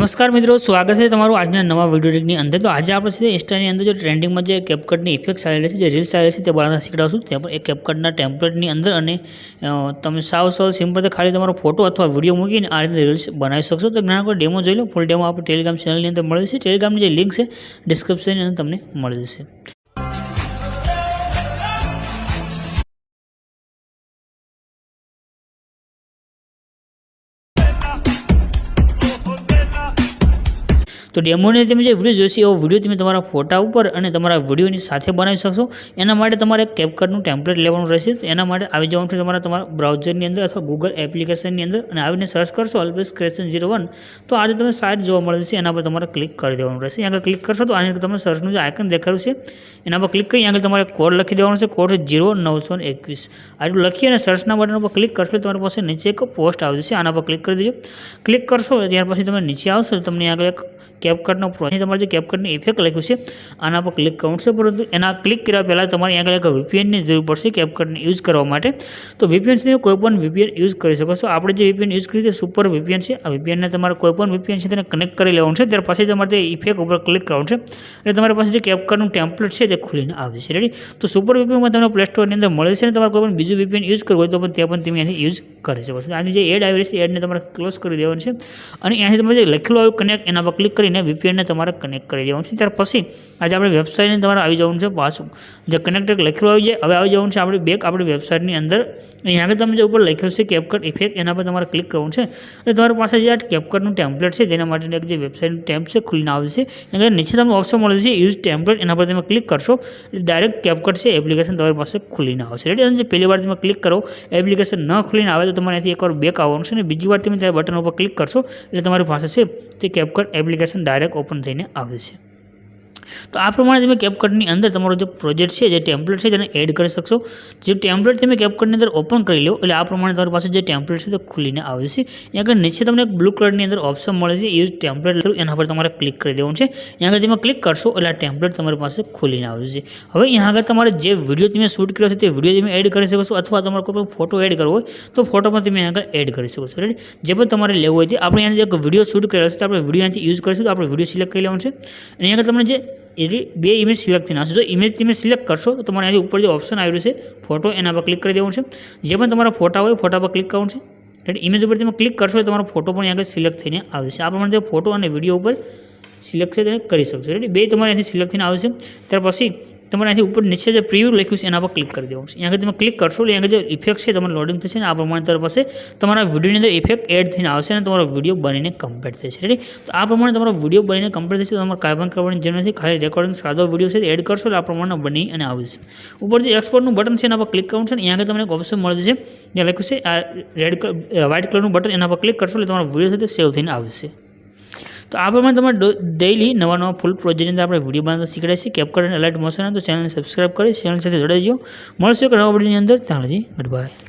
नमस्कार मित्रों, स्वागत है तमारू आज नवा वीडियोनी अंदर। तो आज आप इंस्टा अंदर जो ट्रेंडिंग में जो कैपकटनी इफेक्ट्स आएली है, रील्स आएली है, बनाना शीखवाडुं। त्यां पर एक कैपकटना टेम्पलेटनी अंदर अने तमे साव सिंपल खाली तमारो फोटो अथवा विडियो मूकीने आ रीते रील्स बनावी शकशो। तो नानो डेमो जोई लो। फूल डेमो आप टेलिग्राम चेनलनी अंदर मळी जशे। टेलिग्रामनी जे लिंक है डिस्क्रिप्शननी अंदर तमने मळी जशे। तो डेमोने तमे जे विडियो जोईशे एवो विडियो तमे तमारा फोटा पर अने तमारा विडियोनी साथे बनावी शकशो। एना माटे तमारे कैपकटनुं टेम्पलेट लेवानुं रहेशे। एना माटे आवी जवानुं छे तमारा ब्राउजरनी अंदर अथवा गूगल एप्लिकेशननी अंदर अने आवीने सर्च करशो अल्पेश क्रिएशन 01। तो आज तमने साइट जोवा मळे छे एना पर तमारे क्लिक करी देवानुं रहेशे। अहींया क्लिक करशो तो आने तमने सर्चनुं जे आइकन देखाड्युं छे एना पर क्लिक करी अहींया तमारे कोड लखी देवानो छे। कोड 0921। आटલું લખી અને સર્ચના બટન પર ક્લિક કરશો તમારી પાસે નીચે એક પોસ્ટ આવી જશે। આના પર ક્લિક કરી દેજો। ક્લિક કરશો ત્યાર પછી તમે નીચે આવશો તમને આગળ એક कैपकटનો प्रोजेक्ट તમારે જે कैपकटની ઇફેક્ટ લખ્યું છે આના પર ક્લિક કરવાનું છે। પરંતુ એના ક્લિક કર્યા પહેલાં તમારે આગળ એક VPNની જરૂર પડશે कैपकटને યુઝ કરવા માટે। તો VPN છે કોઈ પણ VPN યુઝ કરી શકો છો। આપણે જે VPN યુઝ કરી છે સુપર VPN છે। આ VPNને તમારે કોઈ પણ VPN છે તેને કનેક્ટ કરી લેવાનું છે। ત્યાર પછી તમારે તે ઇફેક્ટ ઉપર ક્લિક કરવાનું છે એટલે તમારી પાસે જે कैपकटનું ટેમ્પલેટ છે તે ખુલીને આવે છે। રેડી। તો સુપર VPNમાં તમને પ્લે સ્ટોરની અંદર મળે છે અને તમારે કોઈ પણ બીજું VPN યુઝ કરવું હોય તો પણ તે પણ તમે અહીંથી યુઝ કરી શકો છો। આની જે એડ આવી રહી છે એડને તમારે ક્લોઝ કરી દેવાનું છે અને અહીંયાથી તમારે જે લખેલું આવ્યું કનેક્ટ એના પર ક્લિક કરીને VPNને તમારે કનેક્ટ કરી દેવાનું છે। ત્યાર પછી આજે આપણે વેબસાઇટની તમારે આવી જવાનું છે પાછું જે કનેક્ટેડ લખેલું આવી જાય। હવે આવી જવાનું છે આપણે બેક આપણી વેબસાઇટની અંદર। અહીં આગળ તમે જે ઉપર લખ્યું છે कैपकट ઇફેક્ટ એના પર તમારે ક્લિક કરવાનું છે એટલે તમારી પાસે જે આ कैपकटનું ટેમ્પલેટ છે તેના માટે એક જે વેબસાઇટનું ટેમ્પ છે ખુલીને આવશે। એટલે નીચે તમને ઓપ્શન મળે છે યુઝ ટેમ્પલેટ એના પર તમે ક્લિક કરશો એટલે ડાયરેક્ટ कैपकट છે એપ્લિકેશન તમારી પાસે ખુલીને આવશે। રેડી। અને જે પહેલી વાર તમે ક્લિક કરો એપ્લિકેશન ન ખુલીને આવે તો તમારે અહીંથી એકવાર બેક આવવાનું છે અને બીજી વાર તમે ત્યાં બટન ઉપર ક્લિક કરશો એટલે તમારી પાસે છે તે कैपकट એપ્લિકેશન ડાયરેક્ટ ઓપન થઈને આવે છે। तो आ प्रमाणे તમે कैपकटनी अंदर तमारो जो प्रोजेक्ट है जो टेम्पलेट है तेने एड कर सकशो। जो टेम्पलेट તમે कैपकटनी अंदर ओपन करी लो એટલે આ પ્રમાણે તમારી પાસે જે ટેમ્પલેટ છે તે ખુલીને આવે છે। અહીંયા આગળ નીચે તમને એક બ્લુ કલરની અંદર ઓપ્શન મળે છે યુઝ ટેમ્પલેટ એના પર તમારે ક્લિક કરી દેવાનું છે। અહીંયા આગળ તમે ક્લિક કરશો એટલે આ ટેમ્પલેટ તમારી પાસે ખુલીને આવે છે। હવે અહીંયા આગળ તમારે જે વિડીયો તમે શૂટ કર્યો છે તે વિડીયો તમે એડ કરી શકો છો અથવા તમારે કોઈ પણ ફોટો એડ કરવો હોય તો ફોટો પણ તમે આગળ એડ કરી શકો છો। રેડી। જે પણ તમારે લેવો હોય તે આપણે અહીંયા એક વિડીયો શૂટ કરેલો છે તો આપણે વિડીયો અહીંથી યુઝ કરીશું। તો આપણે વિડીયો સિલેક્ટ કરી લેવાનું છે અને અહીંયા આગળ તમને જે બે ઇમેજ સિલેક્ટ થઈને આવશે। જો ઇમેજ તમે સિલેક્ટ કરશો તો તમારે અહીંથી ઉપર જે ઓપ્શન આવ્યું છે ફોટો એના પર ક્લિક કરી દેવાનું છે। જે પણ તમારા ફોટા હોય ફોટા પર ક્લિક કરવાનું છે। એટલે ઇમેજ ઉપર તમે ક્લિક કરશો તો તમારો ફોટો પણ આગળ સિલેક્ટ થઈને આવશે। આ પ્રમાણે ફોટો અને વિડીયો ઉપર સિલેક્ટ છે તેને કરી શકશો। રેડી। બે તમારે અહીંથી સિલેક્ટ થઈને આવશે। ત્યાર પછી તમારે અહીંથી ઉપર નીચે જે પ્રિવ્યૂ લખ્યું છે એના પર ક્લિક કરી દેવાનું છે। અહીંયા આગળ તમે ક્લિક કરશો એટલે અહીંયા જે ઇફેક્ટ છે તમારે લોડિંગ થશે ને આ પ્રમાણે તમારી પાસે તમારા વિડીયોની અંદર ઇફેક્ટ એડ થઈને આવશે અને તમારો વિડીયો બનીને કમ્પ્લીટ થશે। રેડી। તો આ પ્રમાણે તમારો વિડીયો બનીને કમ્પ્લીટ થશે। તમારે કાંઈ પણ કરવાની જરૂર નથી, ખાલી રેકોર્ડિંગ સાદો વિડીયો છે એડ કરશો એટલે આ પ્રમાણે બની અને આવશે। ઉપર જે એક્સપોર્ટનું બટન છે એના પર ક્લિક કરવાનું છે અને અહીંયા આગળ તમને એક ઓપ્શન મળે છે જ્યાં લખ્યું છે આ વ્હાઇટ કલરનું બટન એના પર ક્લિક કરશો એટલે તમારો વિડીયો છે તે સેવ થઈને આવશે। तो आ प्रमाणे तमारे डेली नवा नवा फूल प्रोजेक्ट अंदर આપણે વિડીયો બનાવતા શીખડાય છે। कैपकट અને અલાઇટ મોશન तो चैनल सब्सक्राइब करी चैनल साथ जोड़ाई जाओ। મળશે એક નવા વિડીયોની અંદર। ત્યાં સુધી ગુડ બાય।